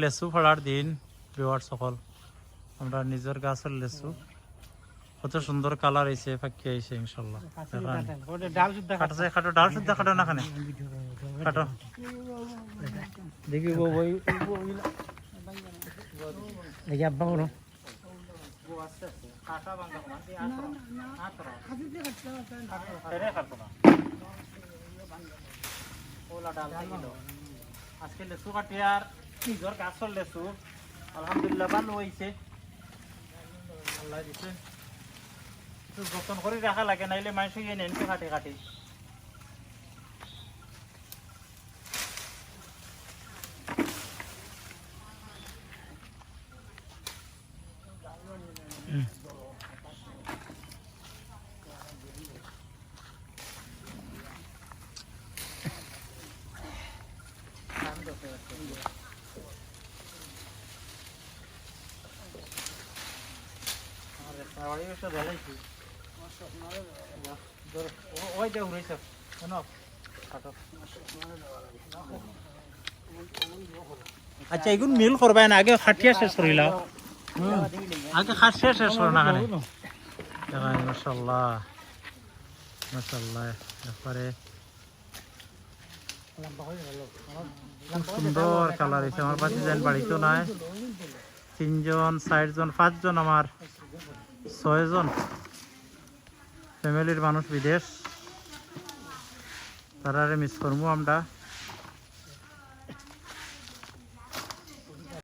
লেচু ফলার দিন ভিউয়ার সকল আমরা নিজের গাছের লেচু কত সুন্দর কালার হয়েছে পাকি আইছে ইনশাআল্লাহ কাটছে খাটো ডাল শুদ্ধ খাটো না খানে খাটো দেখি বই দেখি আব্বা বলো আজকে লেচু কাটি আর নিজের গাছের লেচু আলহামদুলিল্লাহ ভালো হয়েছে আল্লাহ দিছে একটু যত্ন করে রাখা লাগে নাইলে মানুষ গিয়ে নেন কাটি কাটি আচ্ছা এগুলো মিল করবেন আগে খাটিয়া শেষ করিলাম আগে খাটিয়া শেষ করো না মাশাআল্লাহ মাশাআল্লাহ এবারে খুব সুন্দর কালার হয়েছে আমার পাশে যেন বাড়িতেও নাই 3 জন 4 জন 5 জন আমার 6 জন ফ্যামিলির মানুষ বিদেশ তারারে মিস করবো আমরা